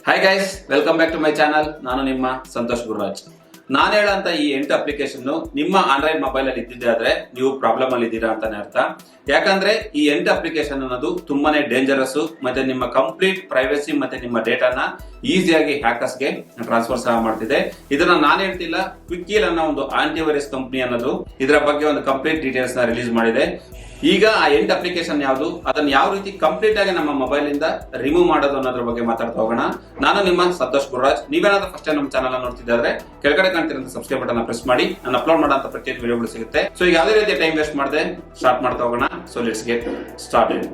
Hi guys, welcome back to my channel. ನಾನು ನಿಮ್ಮ ಸಂತೋಷ್ ಗುರುರಾಜ್. ನಾನು ಹೇಳಂತ ಈ 8 ಅಪ್ಲಿಕೇಶನ್ ನಿಮ್ಮ ಆಂಡ್ರಾಯ್ಡ್ ಮೊಬೈಲ್ ಅಲ್ಲಿ ಇದ್ದಿದ್ದೆ ಆದ್ರೆ ನೀವು ಪ್ರಾಬ್ಲಮ್ ಅಲ್ಲಿ ಇದ್ದೀರಾ ಅಂತಾನೆ ಅರ್ಥ. ಯಾಕಂದ್ರೆ ಈ 8 ಅಪ್ಲಿಕೇಶನ್ ಅನ್ನೋದು ತುಂಬಾನೇ ಡೇಂಜರಸ್, ಮತ್ತೆ ನಿಮ್ಮ ಕಂಪ್ಲೀಟ್ ಪ್ರೈವಸಿ ಮತ್ತೆ ನಿಮ್ಮ ಡೇಟಾನ ಈಸಿಯಾಗಿ ಹ್ಯಾಕರ್ಸ್ ಗೆ ಟ್ರಾನ್ಸ್ಫರ್ ಸಹ ಮಾಡ್ತಿದೆ. ಇದನ್ನ ನಾನು ಹೇಳ್ತಿಲ್ಲ, ಕ್ವಿಕ್ಕೀಲ್ ಅನ್ನೋ ಒಂದು ಆಂಟಿವೈರಸ್ ಕಂಪನಿ ಅನ್ನೋದು ಇದರ ಬಗ್ಗೆ ಒಂದು ಕಂಪ್ಲೀಟ್ ಡೀಟೇಲ್ಸ್ ನ ರಿಲೀಸ್ ಮಾಡಿದೆ. ಈಗ ಆ 8 ಅಪ್ಲಿಕೇಶನ್ ಯಾವುದು, ಅದನ್ನ ಯಾವ ರೀತಿ ಕಂಪ್ಲೀಟ್ ಆಗಿ ನಮ್ಮ ಮೊಬೈಲ್ ಇಂದ ರಿಮೂವ್ ಮಾಡೋದು ಅನ್ನೋದ್ರ ಬಗ್ಗೆ ಮಾತಾಡ್ತಾ ಹೋಗೋಣ. ನಾನು ನಿಮ್ಮ ಸಂತೋಷ್ ಗುರುರಾಜ್. ನೀವೇನಾದ್ರೂ ಫಸ್ಟ್ ಟೈಮ್ ನಮ್ಮ ಚಾನಲ್ ನೋಡ್ತಿದ್ರೆ ಕೆಳಗಡೆ ಕಾಣ್ತಿರೋ ಸಬ್ಸ್ಕ್ರೈಬ್ ಬಟನ್ ಪ್ರೆಸ್ ಮಾಡಿ. ನಾನು ಅಪ್ಲೋಡ್ ಮಾಡೋಂತ ಪ್ರತಿಯೊಂದು ವಿಡಿಯೋಗಳು ಸಿಗುತ್ತೆ. ಸೊ ಈಗ ಯಾವುದೇ ರೀತಿಯ ಟೈಮ್ ವೇಸ್ಟ್ ಮಾಡದೆ ಸ್ಟಾರ್ಟ್ ಮಾಡ್ತಾ ಹೋಗೋಣ. So let's get started.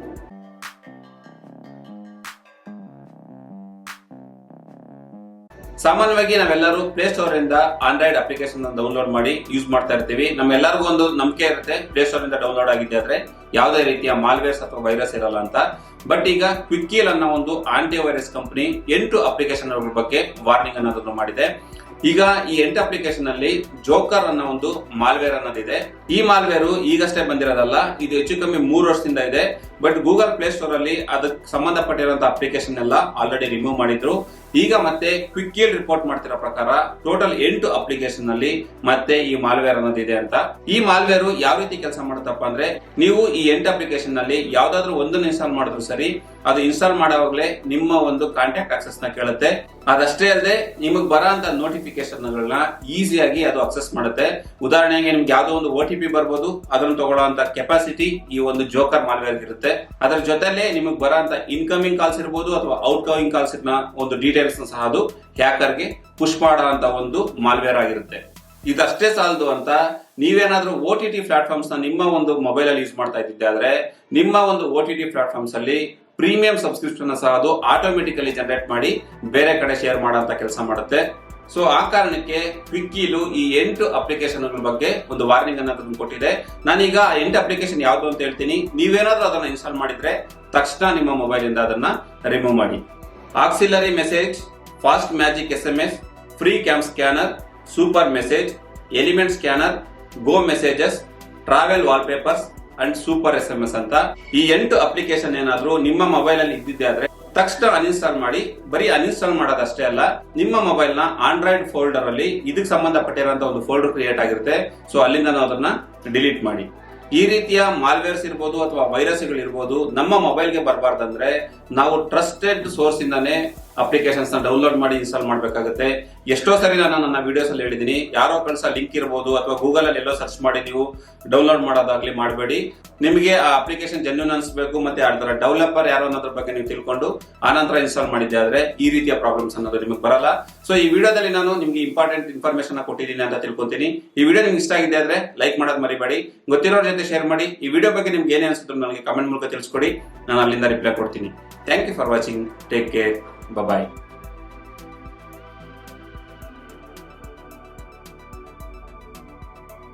ಸಾಮಾನ್ಯವಾಗಿ ನಾವೆಲ್ಲರೂ ಪ್ಲೇ ಸ್ಟೋರ್ ಇಂದ ಆಂಡ್ರಾಯ್ಡ್ ಅಪ್ಲಿಕೇಶನ್ ಡೌನ್ಲೋಡ್ ಮಾಡಿ ಯೂಸ್ ಮಾಡ್ತಾ ಇರ್ತೀವಿ. ನಮ್ಮೆಲ್ಲರಿಗೂ ಒಂದು ನಂಬಿಕೆ ಇರುತ್ತೆ, ಪ್ಲೇ ಸ್ಟೋರ್ ಇಂದ ಡೌನ್ಲೋಡ್ ಆಗಿದ್ದೆ ಆದ್ರೆ ಯಾವುದೇ ರೀತಿಯ ಮಾಲ್ವೇರ್ಸ್ ಅಥವಾ ವೈರಸ್ ಇರಲ್ಲ ಅಂತ. ಬಟ್ ಈಗ ಕ್ವಿಕ್ಕೀಲ್ ಅನ್ನೋ ಒಂದು ಆಂಟಿವೈರಸ್ ಕಂಪನಿ 8 ಅಪ್ಲಿಕೇಶನ್ ಬಗ್ಗೆ ವಾರ್ನಿಂಗ್ ಅನ್ನೋದನ್ನು ಮಾಡಿದೆ. ಈಗ ಈ 8 ಅಪ್ಲಿಕೇಶನ್ ಅಲ್ಲಿ ಜೋಕರ್ ಅನ್ನೋ ಒಂದು ಮಾಲ್ವೇರ್ ಅನ್ನೋದಿದೆ. ಈ ಮಾಲ್ವೇರು ಈಗಷ್ಟೇ ಬಂದಿರೋದಲ್ಲ, ಇದು ಹೆಚ್ಚು ಕಮ್ಮಿ 3 ವರ್ಷದಿಂದ ಇದೆ. ಬಟ್ ಗೂಗಲ್ ಪ್ಲೇ ಸ್ಟೋರ್ ಅಲ್ಲಿ ಅದಕ್ಕೆ ಸಂಬಂಧಪಟ್ಟಿರುವಂತಹ ಅಪ್ಲಿಕೇಶನ್ ಎಲ್ಲ ಆಲ್ರೆಡಿ ರಿಮೂವ್ ಮಾಡಿದ್ರು. ಈಗ ಮತ್ತೆ ಕ್ವಿಕ್ಕೀಲ್ ರಿಪೋರ್ಟ್ ಮಾಡ್ತಿರೋ ಪ್ರಕಾರ ಟೋಟಲ್ 8 ಅಪ್ಲಿಕೇಶನ್ ಅಲ್ಲಿ ಮತ್ತೆ ಈ ಮಾಲ್ವೇರ್ ಅನ್ನೋದಿದೆ ಅಂತ. ಈ ಮಾಲ್ವೇರ್ ಯಾವ ರೀತಿ ಕೆಲಸ ಮಾಡುತ್ತಪ್ಪ ಅಂದ್ರೆ, ನೀವು ಈ 8 ಅಪ್ಲಿಕೇಶನ್ ನಲ್ಲಿ ಯಾವ್ದಾದ್ರು ಒಂದನ್ನು ಇನ್ಸ್ಟಾಲ್ ಮಾಡಿದ್ರು ಸರಿ, ಅದು ಇನ್ಸ್ಟಾಲ್ ಮಾಡೋವಾಗ್ಲೇ ನಿಮ್ಮ ಒಂದು ಕಾಂಟ್ಯಾಕ್ಟ್ ಆಕ್ಸೆಸ್ ನ ಕೇಳುತ್ತೆ. ಅದಷ್ಟೇ ಅಲ್ಲದೆ ನಿಮಗೆ ಬರೋಂತ ನೋಟಿಫಿಕೇಶನ್ ಗಳನ್ನ ಈಸಿಯಾಗಿ ಅದು ಅಕ್ಸೆಸ್ ಮಾಡುತ್ತೆ. ಉದಾಹರಣೆಗೆ ನಿಮ್ಗೆ ಯಾವ್ದೋ ಒಂದು OTP ಬರ್ಬೋದು, ಅದನ್ನು ತಗೊಳ್ಳೋಂತ ಕೆಪಾಸಿಟಿ ಈ ಒಂದು ಜೋಕರ್ ಮಾಲ್ವೇರ್ ಇರುತ್ತೆ. ಅದರ ಜೊತೆಲೆ ನಿಮಗೆ ಬರೋಂತ ಇನ್ಕಮಿಂಗ್ ಕಾಲ್ಸ್ ಇರ್ಬೋದು ಅಥವಾ ಔಟ್ ಗೋಯಿಂಗ್ ಕಾಲ್ಸ್ ಒಂದು ಡೀಟೇಲ್ಸ್ ಸಹ ಅದು ಹ್ಯಾಕರ್ ಗೆ ಪುಷ್ ಮಾಡುವಂತ ಒಂದು ಮಾಲ್ವೇರ್ ಆಗಿರುತ್ತೆ. ಇದಷ್ಟೇ ಸಾಲದು ಅಂತ ನೀವೇನಾದ್ರೂ OTT ಪ್ಲಾಟ್ಫಾರ್ಮ್ಸ್ ನ ನಿಮ್ಮ ಒಂದು ಮೊಬೈಲ್ ಅಲ್ಲಿ ಯೂಸ್ ಮಾಡ್ತಾ ಇದ್ದಿದ್ದೆ ಆದ್ರೆ ನಿಮ್ಮ ಒಂದು OTT ಪ್ಲಾಟ್ಫಾರ್ಮ್ಸ್ ಅಲ್ಲಿ ಪ್ರೀಮಿಯಂ ಸಬ್ಸ್ಕ್ರಿಪ್ಷನ್ ಸಹ ಅದು ಆಟೋಮೆಟಿಕಲಿ ಜನರೇಟ್ ಮಾಡಿ ಬೇರೆ ಕಡೆ ಶೇರ್ ಮಾಡೋಂತ ಕೆಲಸ ಮಾಡುತ್ತೆ. ಸೊ ಆ ಕಾರಣಕ್ಕೆ ಕ್ವಿಕ್ಕೀಲು ಈ 8 ಅಪ್ಲಿಕೇಶನ್ ಬಗ್ಗೆ ಒಂದು ವಾರ್ನಿಂಗ್ ಅನ್ನೋದನ್ನು ಕೊಟ್ಟಿದೆ. ನಾನೀಗ 8 ಅಪ್ಲಿಕೇಶನ್ ಯಾವ್ದು ಅಂತ ಹೇಳ್ತೀನಿ. ನೀವೇನಾದ್ರೂ ಅದನ್ನ ಇನ್ಸ್ಟಾಲ್ ಮಾಡಿದ್ರೆ ತಕ್ಷಣ ನಿಮ್ಮ ಮೊಬೈಲ್ ಇಂದ ಅದನ್ನ ರಿಮೂವ್ ಮಾಡಿ. Auxiliary message, fast magic SMS, free cam scanner, super message, element scanner, go messages, travel wallpapers and super SMS ಅಂತ ಈ 8 ಅಪ್ಲಿಕೇಶನ್ ಏನಾದ್ರೂ ನಿಮ್ಮ ಮೊಬೈಲ್ ಅಲ್ಲಿ ಇದ್ದಿದ್ದೆ ಆದ್ರೆ ತಕ್ಷಣ ಅನ್ಇನ್ಸ್ಟಾಲ್ ಮಾಡಿ. ಬರೀ ಅನ್ಇನ್ಸ್ಟಾಲ್ ಮಾಡೋದಷ್ಟೇ ಅಲ್ಲ, ನಿಮ್ಮ ಮೊಬೈಲ್ ನ ಆಂಡ್ರಾಯ್ಡ್ ಫೋಲ್ಡರ್ ಅಲ್ಲಿ ಇದಕ್ಕೆ ಸಂಬಂಧಪಟ್ಟಿರುವಂತಹ ಒಂದು ಫೋಲ್ಡರ್ ಕ್ರಿಯೇಟ್ ಆಗಿರುತ್ತೆ. ಸೊ ಅಲ್ಲಿಂದ ನಾವು ಅದನ್ನ ಡಿಲೀಟ್ ಮಾಡಿ. ಈ ರೀತಿಯ ಮಾಲ್ವೇರ್ಸ್ ಇರ್ಬೋದು ಅಥವಾ ವೈರಸ್ಗಳು ಇರ್ಬೋದು ನಮ್ಮ ಮೊಬೈಲ್ಗೆ ಬರಬಾರ್ದಂದ್ರೆ ನಾವು ಟ್ರಸ್ಟೆಡ್ ಸೋರ್ಸ್ ಇಂದಾನೆ ಅಪ್ಲಿಕೇಶನ್ಸ್ ನ ಡೌನ್ಲೋಡ್ ಮಾಡಿ ಇನ್ಸ್ಟಾಲ್ ಮಾಡಬೇಕಾಗುತ್ತೆ. ಎಷ್ಟೋ ಸರಿ ನಾನು ನನ್ನ ವಿಡಿಯೋಸ್ ಅಲ್ಲಿ ಹೇಳಿದೀನಿ, ಯಾರೋ ಕಳ್ಸೋ ಲಿಂಕ್ ಇರ್ಬೋದು ಅಥವಾ ಗೂಗಲ್ ಅಲ್ಲಿ ಎಲ್ಲೋ ಸರ್ಚ್ ಮಾಡಿ ನೀವು ಡೌನ್ಲೋಡ್ ಮಾಡೋದಾಗ್ಲಿ ಮಾಡಬೇಡಿ. ನಿಮಗೆ ಆ ಅಪ್ಲಿಕೇಶನ್ ಜೆನ್ಯೂನ್ ಅನ್ಸ್ಬೇಕು ಮತ್ತೆ ಅದರ ಡೆವಲಪರ್ ಯಾರು ಅನ್ನೋದ್ರ ಬಗ್ಗೆ ನೀವು ತಿಳ್ಕೊಂಡು ಆನಂತರ ಇನ್ಸ್ಟಾಲ್ ಮಾಡಿದ್ದೆ ಆದ್ರೆ ಈ ರೀತಿಯ ಪ್ರಾಬ್ಲಮ್ಸ್ ಅನ್ನೋದು ನಿಮಗೆ ಬರಲ್ಲ. ಸೊ ಈ ವಿಡಿಯೋದಲ್ಲಿ ನಾನು ನಿಮ್ಗೆ ಇಂಪಾರ್ಟೆಂಟ್ ಇನ್ಫಾರ್ಮೇಶನ್ ಕೊಟ್ಟಿದ್ದೀನಿ ಅಂತ ತಿಳ್ಕೊಂತೀನಿ. ಈ ವಿಡಿಯೋ ನಿಮ್ಗೆ ಇಷ್ಟ ಆಗಿದೆ ಆದ್ರೆ ಲೈಕ್ ಮಾಡೋದು ಮರಿಬೇಡಿ, ಗೊತ್ತಿರೋರ ಜೊತೆ ಶೇರ್ ಮಾಡಿ. ಈ ವಿಡಿಯೋ ಬಗ್ಗೆ ನಿಮ್ಗೆ ಏನೇ ಅನ್ಸುತ್ತೆ ನನಗೆ ಕಮೆಂಟ್ ಮೂಲಕ ತಿಳಿಸ್ಕೊಡಿ, ನಾನು ಅಲ್ಲಿಂದ ರಿಪ್ಲೈ ಕೊಡ್ತೀನಿ. Thank you for watching. Take care. Bye bye.